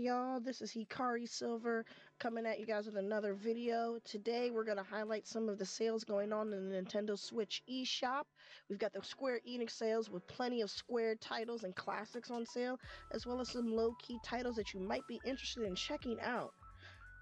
Y'all, this is hikarisilver coming at you guys with another video. Today we're going to highlight some of the sales going on in the Nintendo Switch eShop. We've got the Square Enix sales with plenty of Square titles and classics on sale, as well as some low-key titles that you might be interested in checking out.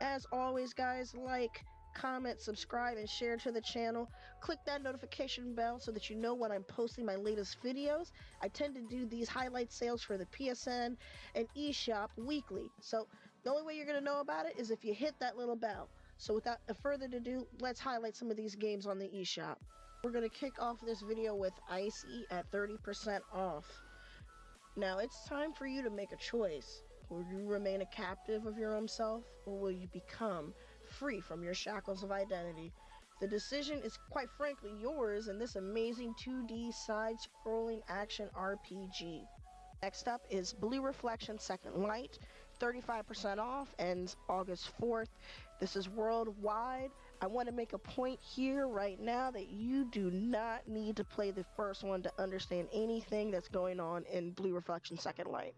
As always guys, like, comment, subscribe, and share to the channel. Click that notification bell so that you know when I'm posting my latest videos. I tend to do these highlight sales for the PSN and eShop weekly, so the only way you're going to know about it is if you hit that little bell. So without further ado, let's highlight some of these games on the eShop. We're going to kick off this video with ICEY at 30% off. Now it's time for you to make a choice. Will you remain a captive of your own self, or will you become free from your shackles of identity? The decision is quite frankly yours in this amazing 2D side-scrolling action RPG. Next up is Blue Reflection Second Light, 35% off, ends August 4th. This is worldwide. I want to make a point here right now that you do not need to play the first one to understand anything that's going on in Blue Reflection Second Light.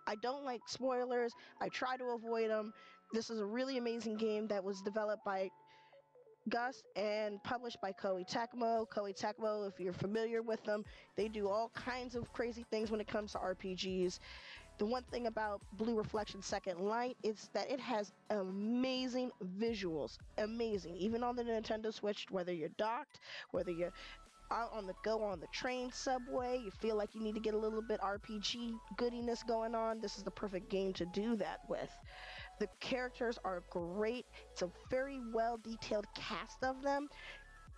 I don't like spoilers. I try to avoid them. This is a really amazing game that was developed by Gus and published by Koei Tecmo. Koei Tecmo, if you're familiar with them, they do all kinds of crazy things when it comes to RPGs. The one thing about Blue Reflection Second Light is that it has amazing visuals. Amazing. Even on the Nintendo Switch, whether you're docked, whether you're out on the go on the train, subway, you feel like you need to get a little bit RPG goodiness going on, this is the perfect game to do that with. The characters are great. It's a very well detailed cast of them.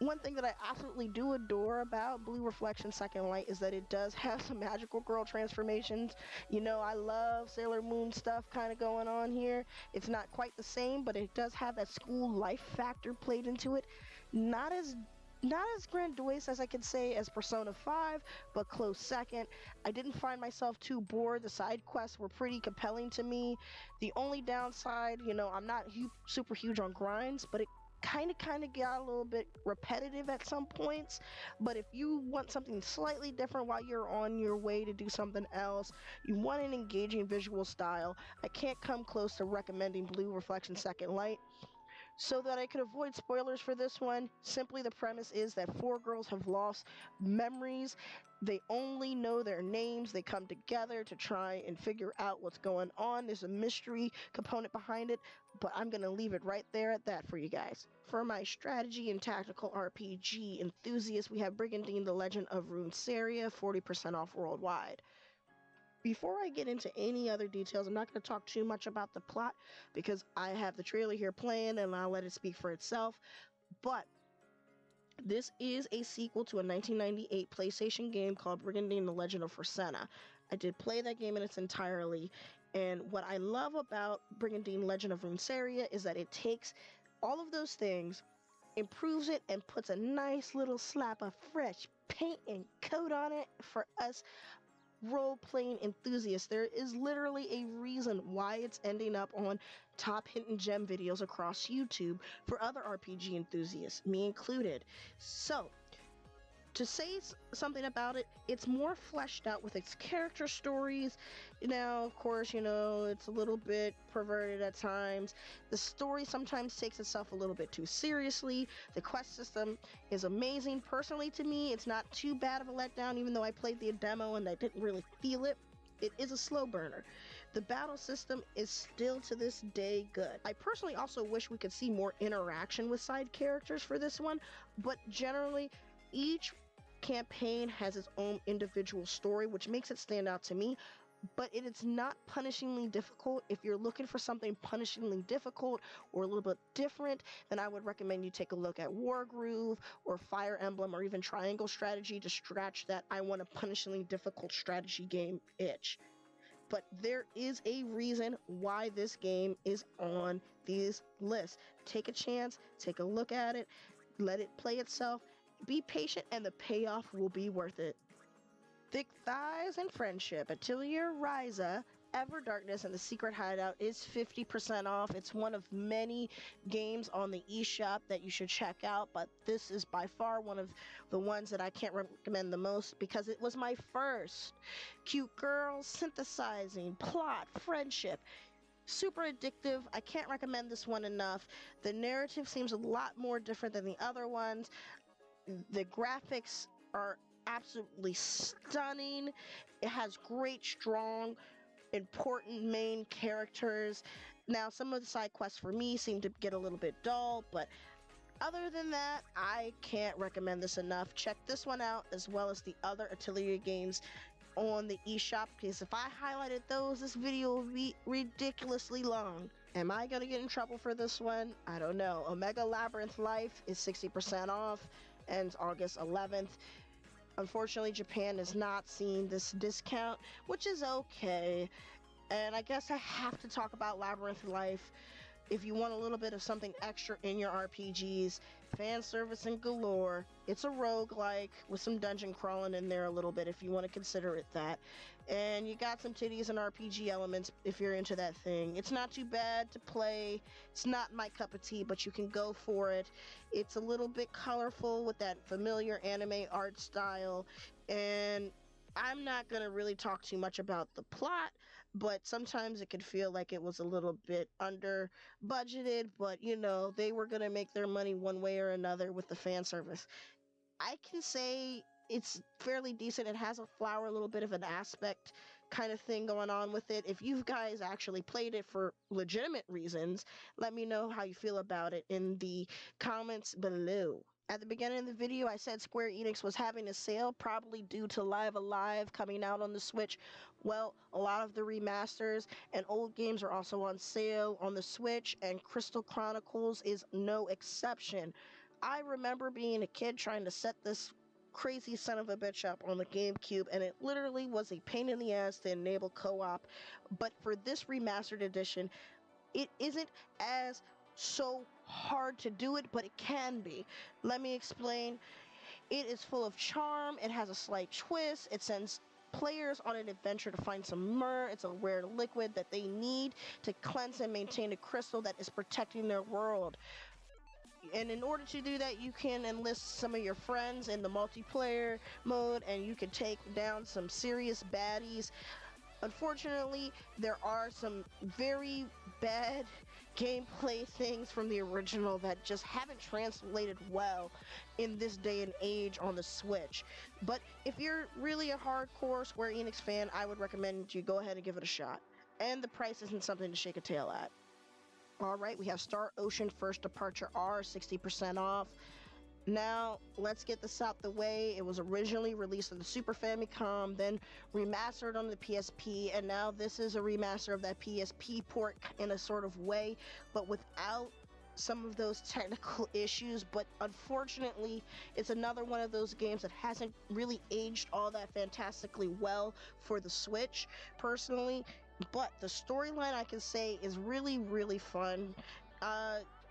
One thing that I absolutely do adore about Blue Reflection Second Light is that it does have some magical girl transformations. You know, I love Sailor Moon stuff kind of going on here. It's not quite the same, but it does have that school life factor played into it. Not as grandiose as I could say as Persona 5, but close second. I didn't find myself too bored. The side quests were pretty compelling to me. The only downside, you know, I'm not super huge on grinds, but it kind of got a little bit repetitive at some points. But if you want something slightly different while you're on your way to do something else, you want an engaging visual style, I can't come close to recommending Blue Reflection Second Light. So that I could avoid spoilers for this one, simply the premise is that four girls have lost memories. They only know their names. They come together to try and figure out what's going on. There's a mystery component behind it, but I'm going to leave it right there at that for you guys. For my strategy and tactical RPG enthusiasts, we have Brigandine, the Legend of Runersia, 40% off worldwide. Before I get into any other details, I'm not going to talk too much about the plot because I have the trailer here playing and I'll let it speak for itself. But this is a sequel to a 1998 PlayStation game called Brigandine, the Legend of Runersia. I did play that game in its entirety, and what I love about Brigandine, Legend of Runersia is that it takes all of those things, improves it, and puts a nice little slap of fresh paint and coat on it for us role-playing enthusiasts. There is literally a reason why it's ending up on top hidden gem videos across YouTube for other RPG enthusiasts, me included. So, to say something about it, it's more fleshed out with its character stories. Now, of course, you know, it's a little bit perverted at times. The story sometimes takes itself a little bit too seriously. The quest system is amazing. Personally, to me, it's not too bad of a letdown, even though I played the demo and I didn't really feel it. It is a slow burner. The battle system is still to this day good. I personally also wish we could see more interaction with side characters for this one, but generally, each campaign has its own individual story, which makes it stand out to me, but it is not punishingly difficult. If you're looking for something punishingly difficult or a little bit different, then I would recommend you take a look at Wargroove or Fire Emblem or even Triangle Strategy to scratch that I want a punishingly difficult strategy game itch. But there is a reason why this game is on these lists. Take a chance, take a look at it, let it play itself. Be patient and the payoff will be worth it. Thick Thighs and Friendship, Atelier, Ryza Ever Darkness and the Secret Hideout is 50% off. It's one of many games on the eShop that you should check out, but this is by far one of the ones that I can't recommend the most because it was my first. Cute girls, synthesizing, plot, friendship. Super addictive. I can't recommend this one enough. The narrative seems a lot more different than the other ones. The graphics are absolutely stunning. It has great, strong, important main characters. Now, some of the side quests for me seem to get a little bit dull, but other than that, I can't recommend this enough. Check this one out as well as the other Atelier games on the eShop, because if I highlighted those, this video would be ridiculously long. Am I gonna get in trouble for this one? I don't know. Omega Labyrinth Life is 60% off, ends August 11th. Unfortunately, Japan has not seen this discount, which is okay. And I guess I have to talk about Labyrinth Life. If you want a little bit of something extra in your RPGs, fan service and galore. It's a roguelike with some dungeon crawling in there a little bit if you want to consider it that. And you got some titties and RPG elements if you're into that thing. It's not too bad to play. It's not my cup of tea, but you can go for it. It's a little bit colorful with that familiar anime art style. And I'm not going to really talk too much about the plot, but sometimes it could feel like it was a little bit under budgeted, but you know, they were going to make their money one way or another with the fan service. I can say it's fairly decent. It has a flower, a little bit of an aspect kind of thing going on with it. If you guys actually played it for legitimate reasons, let me know how you feel about it in the comments below. At the beginning of the video, I said Square Enix was having a sale, probably due to LiveHikari coming out on the Switch. Well, a lot of the remasters and old games are also on sale on the Switch, and Crystal Chronicles is no exception. I remember being a kid trying to set this crazy son of a bitch up on the GameCube, and it literally was a pain in the ass to enable co-op. But for this remastered edition, it isn't as so hard to do it, but it can be. Let me explain. It is full of charm. It has a slight twist. It sends players on an adventure to find some myrrh. It's a rare liquid that they need to cleanse and maintain a crystal that is protecting their world. And in order to do that, you can enlist some of your friends in the multiplayer mode, and you can take down some serious baddies. Unfortunately, there are some very bad gameplay things from the original that just haven't translated well in this day and age on the Switch. But if you're really a hardcore Square Enix fan, I would recommend you go ahead and give it a shot. And the price isn't something to shake a tail at. Alright, we have Star Ocean First Departure R, 60% off. Now, let's get this out the way. It was originally released on the Super Famicom, then remastered on the PSP, and now this is a remaster of that PSP port in a sort of way, but without some of those technical issues. But unfortunately, it's another one of those games that hasn't really aged all that fantastically well for the Switch, personally. But the storyline, I can say, is really, really fun.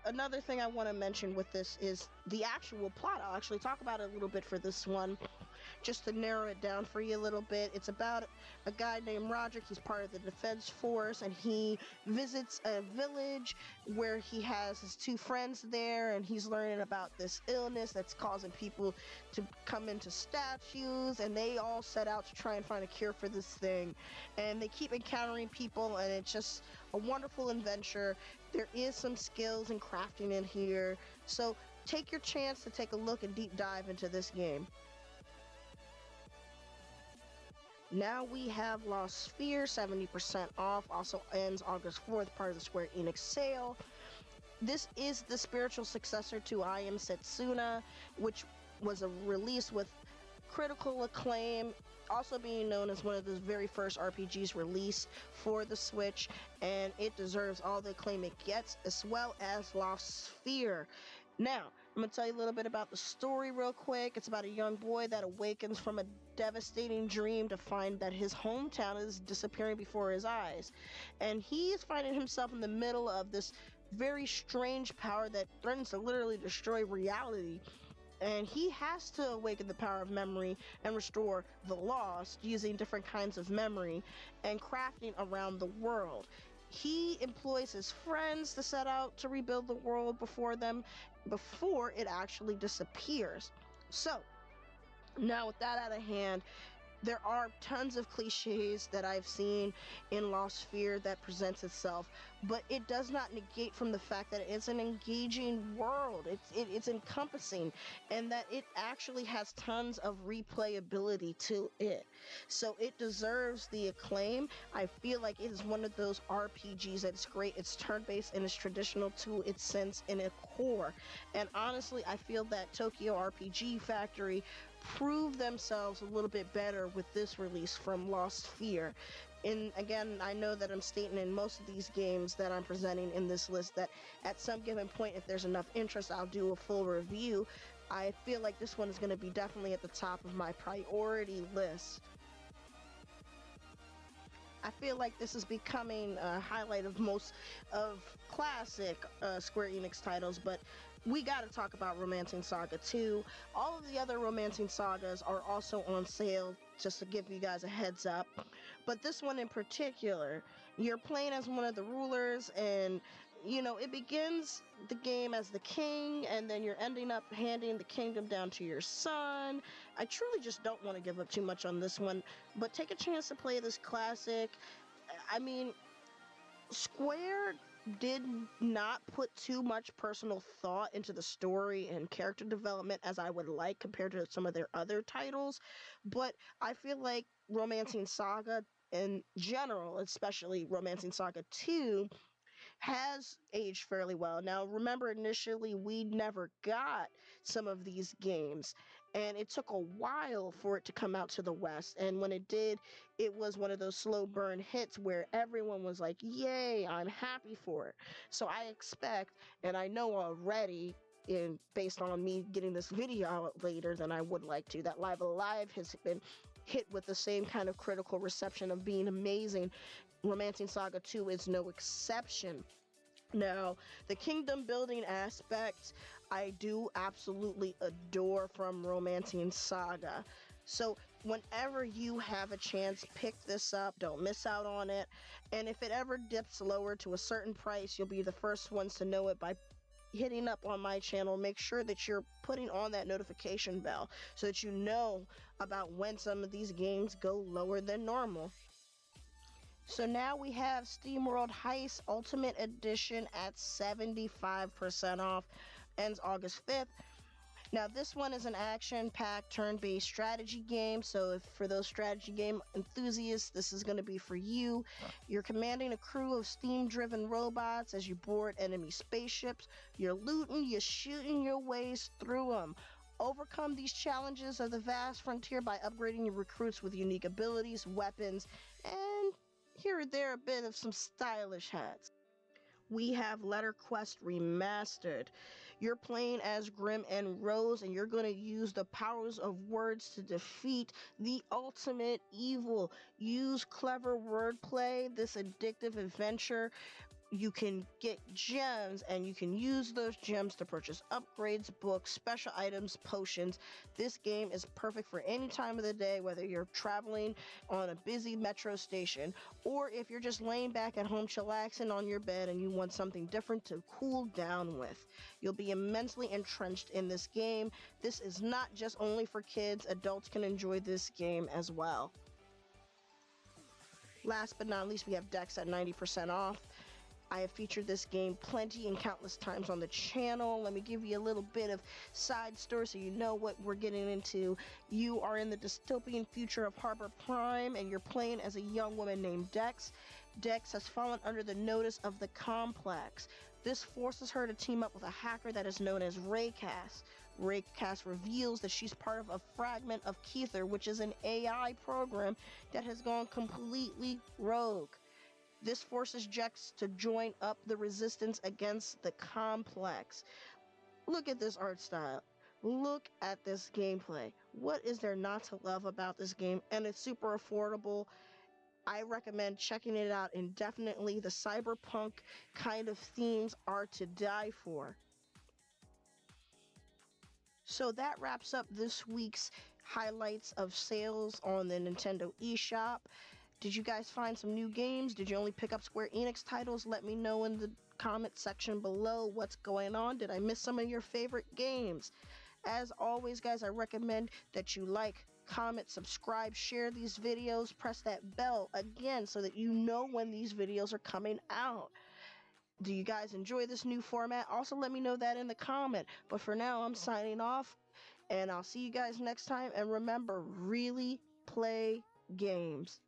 Another thing I want to mention with this is the actual plot. I'll actually talk about it a little bit for this one, just to narrow it down for you a little bit. It's about a guy named Roger. He's part of the defense force, and he visits a village where he has his two friends there, and he's learning about this illness that's causing people to come into statues, and they all set out to try and find a cure for this thing. And they keep encountering people, and it's just a wonderful adventure. There is some skills and crafting in here, so take your chance to take a look and deep dive into this game. Now we have Lost Sphear, 70% off, also ends August 4th, part of the Square Enix sale. This is the spiritual successor to I Am Setsuna, which was a release with critical acclaim, also being known as one of the very first RPGs released for the Switch, and it deserves all the acclaim it gets, as well as Lost Sphear. Now, I'm going to tell you a little bit about the story real quick. It's about a young boy that awakens from a devastating dream to find that his hometown is disappearing before his eyes. And he is finding himself in the middle of this very strange power that threatens to literally destroy reality. and he has to awaken the power of memory and restore the lost using different kinds of memory and crafting around the world. He employs his friends to set out to rebuild the world before it actually disappears. So now with that out of hand, there are tons of cliches that I've seen in Lost Sphear that presents itself, but it does not negate from the fact that it's an engaging world. It's encompassing, and that it actually has tons of replayability to it. So it deserves the acclaim. I feel like it is one of those RPGs that's great. It's turn-based and it's traditional to its sense and its core. And honestly, I feel that Tokyo RPG Factory prove themselves a little bit better with this release from Lost Sphear. And again, I know that I'm stating in most of these games that I'm presenting in this list that at some given point, if there's enough interest, I'll do a full review. I feel like this one is going to be definitely at the top of my priority list. I feel like this is becoming a highlight of most of classic Square Enix titles, but we gotta talk about Romancing Saga 2. All of the other Romancing Sagas are also on sale, just to give you guys a heads up. But this one in particular, you're playing as one of the rulers, and you know, it begins the game as the king, and then you're ending up handing the kingdom down to your son. I truly just don't want to give up too much on this one, but take a chance to play this classic. I mean, Square did not put too much personal thought into the story and character development as I would like compared to some of their other titles, but I feel like Romancing Saga in general, especially Romancing Saga 2, has aged fairly well. Now, remember, initially we never got some of these games, and it took a while for it to come out to the West. And when it did, it was one of those slow burn hits where everyone was like, yay, I'm happy for it. So I expect, and I know already, based on me getting this video out later than I would like to, that LiveHikari has been hit with the same kind of critical reception of being amazing. Romancing Saga 2 is no exception. Now, the kingdom building aspect, I do absolutely adore from Romancing Saga. So whenever you have a chance, pick this up. Don't miss out on it. And if it ever dips lower to a certain price, you'll be the first ones to know it by hitting up on my channel. Make sure that you're putting on that notification bell so that you know about when some of these games go lower than normal. So now we have SteamWorld Heist Ultimate Edition at 75% off, ends August 5th. Now this one is an action-packed turn-based strategy game, so if for those strategy game enthusiasts, this is going to be for you. You're commanding a crew of steam-driven robots as you board enemy spaceships. You're looting, you're shooting your ways through them. Overcome these challenges of the vast frontier by upgrading your recruits with unique abilities, weapons, and here or there a bit of some stylish hats. We have Letter Quest Remastered. You're playing as Grim and Rose, and you're going to use the powers of words to defeat the ultimate evil. Use clever wordplay, this addictive adventure. You can get gems, and you can use those gems to purchase upgrades, books, special items, potions. This game is perfect for any time of the day, whether you're traveling on a busy metro station or if you're just laying back at home chillaxing on your bed and you want something different to cool down with. You'll be immensely entrenched in this game. This is not just only for kids. Adults can enjoy this game as well. Last but not least, we have Dex at 90% off. I have featured this game plenty and countless times on the channel. Let me give you a little bit of side story so you know what we're getting into. You are in the dystopian future of Harbor Prime, and you're playing as a young woman named Dex. Dex has fallen under the notice of the Complex. This forces her to team up with a hacker that is known as Raycast. Raycast reveals that she's part of a fragment of Keither, which is an AI program that has gone completely rogue. This forces Jex to join up the resistance against the Complex. Look at this art style. Look at this gameplay. What is there not to love about this game? And it's super affordable. I recommend checking it out indefinitely. The cyberpunk kind of themes are to die for. So that wraps up this week's highlights of sales on the Nintendo eShop. Did you guys find some new games? Did you only pick up Square Enix titles? Let me know in the comment section below what's going on. Did I miss some of your favorite games? As always, guys, I recommend that you like, comment, subscribe, share these videos, press that bell again so that you know when these videos are coming out. Do you guys enjoy this new format? Also, let me know that in the comment. But for now, I'm signing off, and I'll see you guys next time. And remember, really play games.